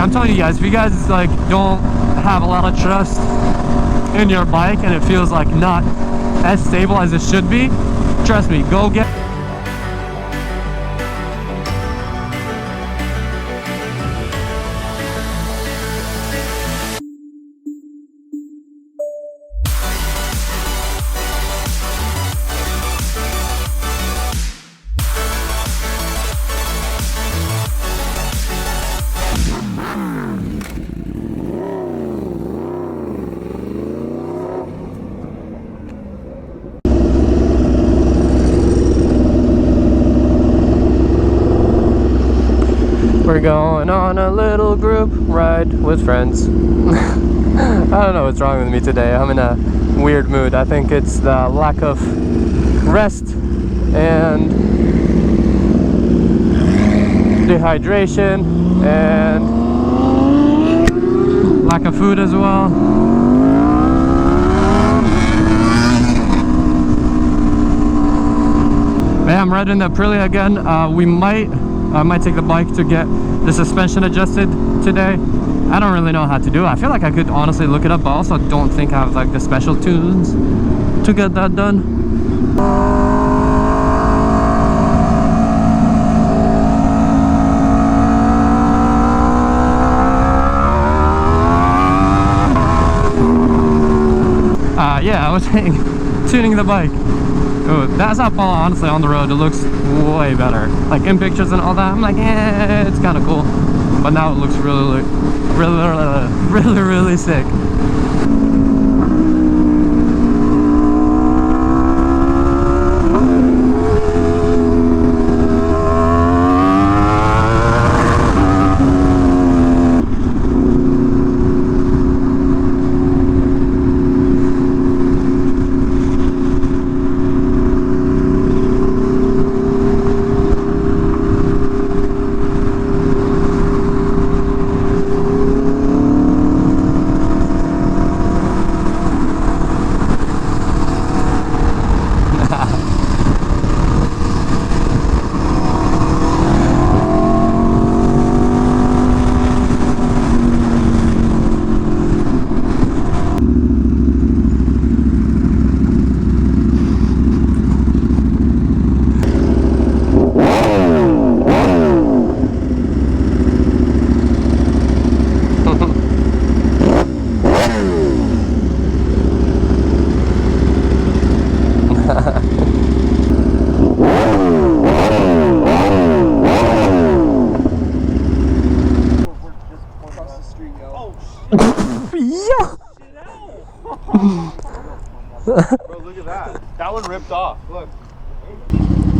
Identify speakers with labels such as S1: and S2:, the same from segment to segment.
S1: I'm telling you guys, if you guys like don't have a lot of trust in your bike and it feels like not as stable as it should be, trust me, go get We're going on a little group ride with friends. I don't know what's wrong with me today. I'm in a weird mood. I think it's the lack of rest and dehydration and lack of food as well. Hey, I'm riding the Aprilia again. I might take the bike to get the suspension adjusted today. I don't really know how to do it. I feel like I could honestly look it up, but I also don't think I have like the special tunes to get that done. Yeah, I was saying tuning the bike. Ooh, that's how honestly on the road it looks way better. Like in pictures and all that, I'm like, eh, it's kind of cool. But now it looks really sick.
S2: Bro, look at that. That one ripped off. Look.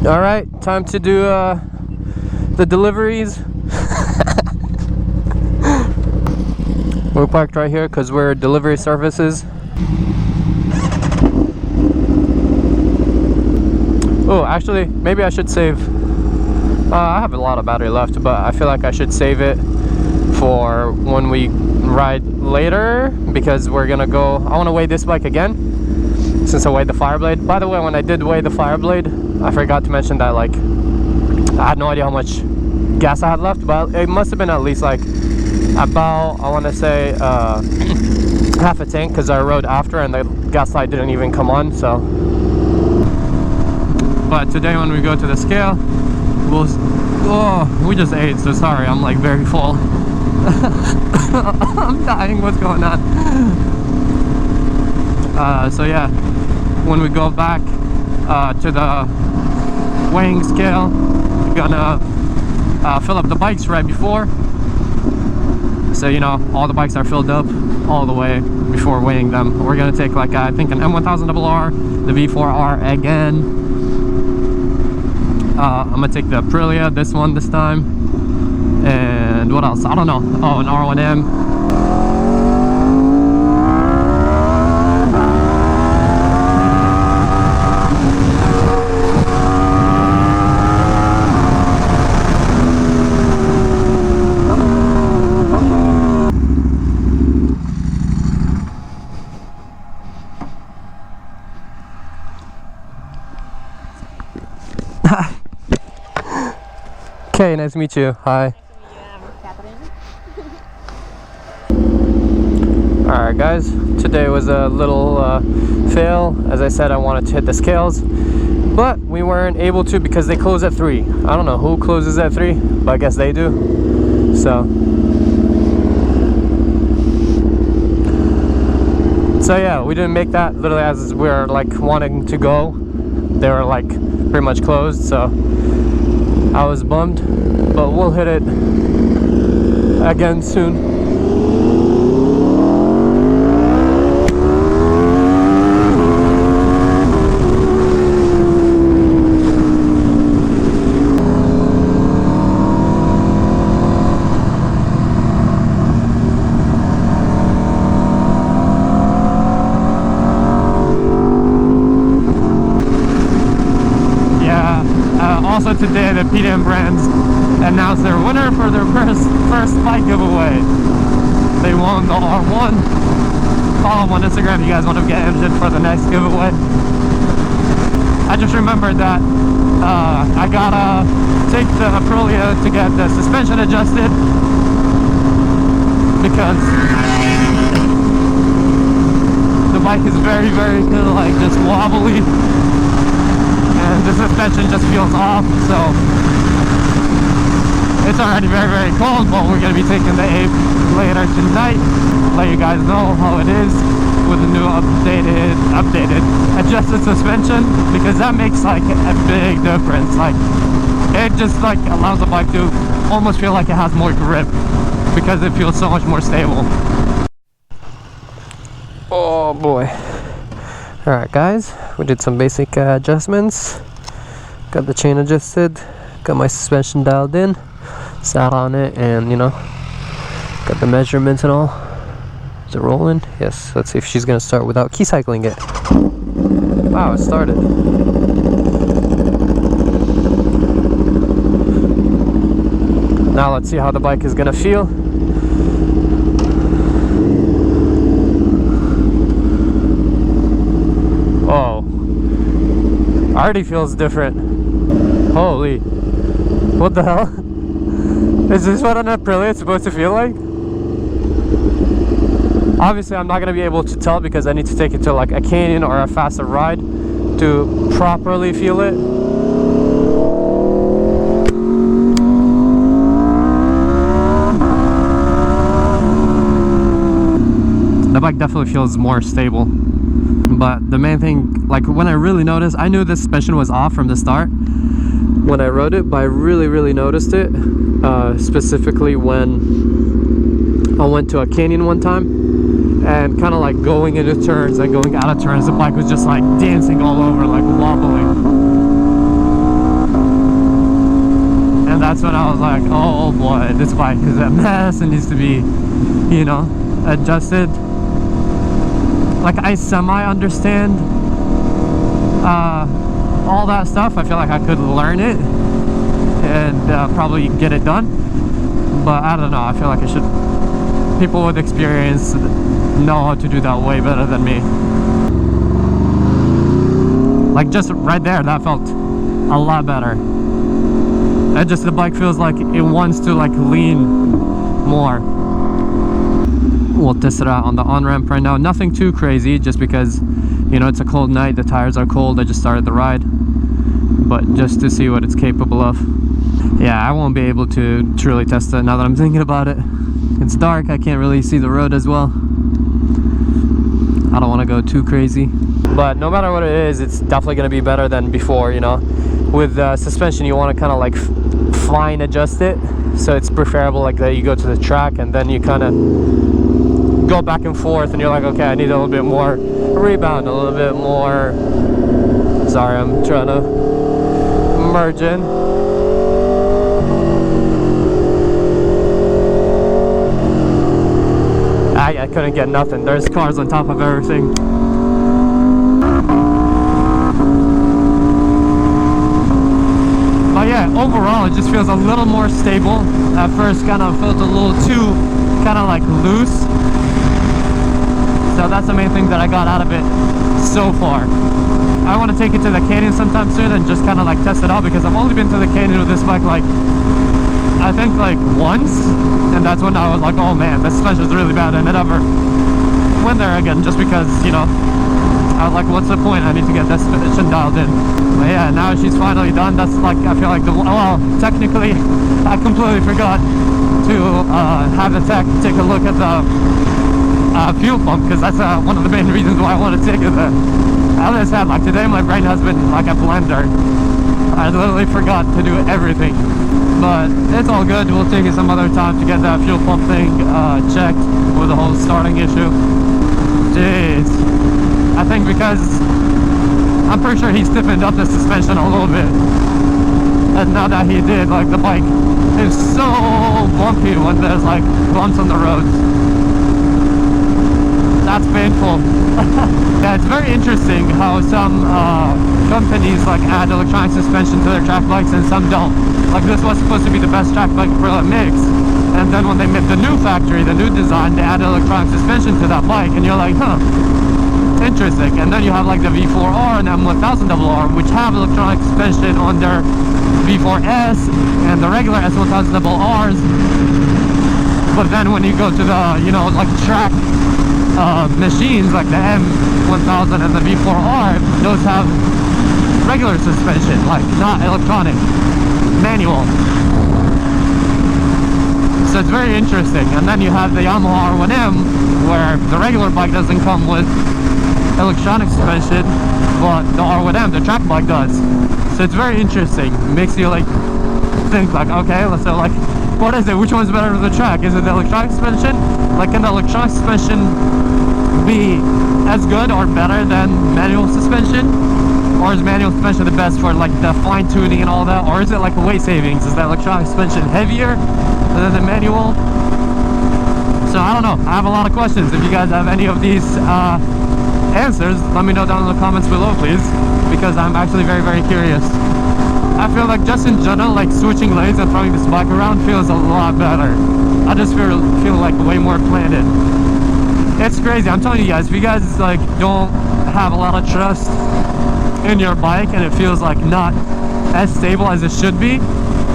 S1: All right, time to do the deliveries. We're parked right here because we're delivery services. Oh, actually, maybe I should save. I have a lot of battery left, but I feel like I should save it for when we ride later, because we're gonna go. I want to weigh this bike again since I weighed the Fireblade. By the way, when I did weigh the Fireblade, I forgot to mention that like I had no idea how much gas I had left, but it must have been at least like about, I want to say half a tank, because I rode after and the gas light didn't even come on. So but today when we go to the scale, we just ate, so sorry, I'm like very full. I'm dying, what's going on? So yeah, when we go back to the weighing scale, we're gonna fill up the bikes right before, so you know all the bikes are filled up all the way before weighing them. We're gonna take like I think an M1000RR, the V4R again. I'm gonna take the Aprilia, this one this time, and what else? I don't know. Oh, an R1M. Okay, nice to meet you. Hi.
S3: Catherine.
S1: Alright guys, today was a little fail. As I said, I wanted to hit the scales, but we weren't able to because they close at 3. I don't know who closes at 3, but I guess they do. So yeah, we didn't make that. Literally as we were like wanting to go, they were like pretty much closed, so I was bummed, but we'll hit it again soon. Also today, the PDM brands announced their winner for their first bike giveaway. They won the R1. Follow them on Instagram if you guys want to get entered for the next giveaway. I just remembered that I gotta take the Aprilia to get the suspension adjusted because the bike is very kind of like just wobbly. And the suspension just feels off, so it's already very cold, but we're going to be taking the Ape later tonight. Let you guys know how it is with the new updated adjusted suspension, because that makes like a big difference. Like it just like allows the bike to almost feel like it has more grip because it feels so much more stable. Oh boy. Alright guys, we did some basic adjustments. Got the chain adjusted, got my suspension dialed in, sat on it, and you know, got the measurements and all. Is it rolling? Yes, let's see if she's gonna start without key cycling it. Wow, it started. Now let's see how the bike is gonna feel. Oh, already feels different. Holy, what the hell? Is this what an Aprilia is supposed to feel like? Obviously I'm not going to be able to tell because I need to take it to like a canyon or a faster ride to properly feel it. The bike definitely feels more stable. But the main thing, like when I really noticed, I knew the suspension was off from the start when I rode it, but I really noticed it, specifically when I went to a canyon one time and kind of like going into turns and going out of turns, the bike was just like dancing all over, like wobbling. And that's when I was like, oh boy, this bike is a mess. It needs to be, you know, adjusted. Like I semi-understand all that stuff. I feel like I could learn it and probably get it done, but I don't know, I feel like I should, people with experience know how to do that way better than me. Like just right there, that felt a lot better. And just the bike feels like it wants to like lean more. We'll test it out on the on-ramp right now. Nothing too crazy, just because, you know, it's a cold night, the tires are cold. I just started the ride, but just to see what it's capable of. Yeah, I won't be able to truly test it now that I'm thinking about it. It's dark, I can't really see the road as well. I don't want to go too crazy, but no matter what it is, it's definitely going to be better than before. You know, with suspension you want to kind of like fine adjust it, so it's preferable like that you go to the track and then you kind of go back and forth and you're like, okay, I need a little bit more rebound, a little bit more, sorry, I'm trying to merge in. I couldn't get nothing. There's cars on top of everything. But yeah, overall it just feels a little more stable. At first kind of felt a little too kind of like loose. So that's the main thing that I got out of it so far. I want to take it to the canyon sometime soon and just kind of like test it out, because I've only been to the canyon with this bike like I think like once, and that's when I was like, oh man, this suspension is really bad, and it never went there again just because, you know, I was like, what's the point? I need to get this suspension dialed in. But yeah, now she's finally done. That's like, I feel like well, technically, I completely forgot to have the tech take a look at the fuel pump, because that's one of the main reasons why I want to take it there. As I said, like today my brain has been like a blender. I literally forgot to do everything. But it's all good. We'll take it some other time to get that fuel pump thing checked with the whole starting issue. Jeez. I think because I'm pretty sure he stiffened up the suspension a little bit. And now that he did, like the bike is so bumpy when there's like bumps on the roads. That's painful. Yeah, it's very interesting how some companies like add electronic suspension to their track bikes and some don't. Like this was supposed to be the best track bike for the mix, and then when they made the new factory, the new design, they added electronic suspension to that bike, and you're like, huh, interesting. And then you have like the V4R and the M1000RR, which have electronic suspension on their V4S and the regular S1000RRs. But then when you go to the, you know, like track machines like the M1000 and the V4R, those have regular suspension, like not electronic, manual. So it's very interesting. And then you have the Yamaha R1M, where the regular bike doesn't come with electronic suspension, but the R1M, the track bike, does. So it's very interesting. It makes you like think like, okay, let's say like, what is it? Which one's better for the track? Is it the electronic suspension? Like, can the electronic suspension be as good or better than manual suspension? Or is manual suspension the best for like the fine tuning and all that? Or is it like weight savings? Is the electronic suspension heavier than the manual? So I don't know. I have a lot of questions. If you guys have any of these answers, let me know down in the comments below, please, because I'm actually very, very curious. I feel like just in general, like switching lanes and throwing this bike around feels a lot better. I just feel like way more planted. It's crazy. I'm telling you guys, if you guys like don't have a lot of trust in your bike and it feels like not as stable as it should be,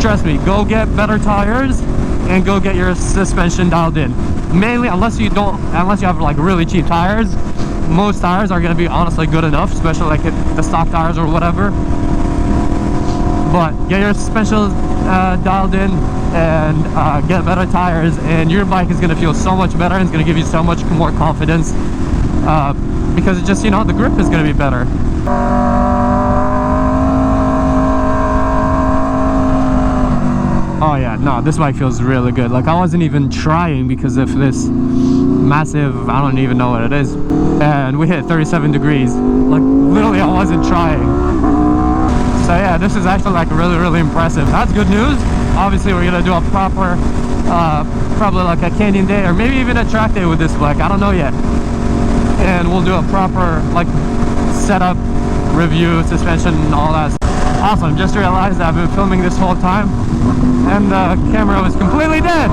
S1: trust me, go get better tires and go get your suspension dialed in. Mainly, unless you have like really cheap tires, most tires are going to be honestly good enough, especially like the stock tires or whatever. But get your suspension dialed in and get better tires, and your bike is going to feel so much better, and it's going to give you so much more confidence because it just, you know, the grip is going to be better. Oh yeah, no, this bike feels really good. Like, I wasn't even trying because of this massive, I don't even know what it is, and we hit 37 degrees. Like, literally I wasn't trying. So yeah, this is actually like really, really impressive. That's good news. Obviously we're gonna do a proper probably like a canyon day or maybe even a track day with this bike, I don't know yet, and we'll do a proper like setup review, suspension and all that. Awesome. Just realized I've been filming this whole time and the camera was completely dead.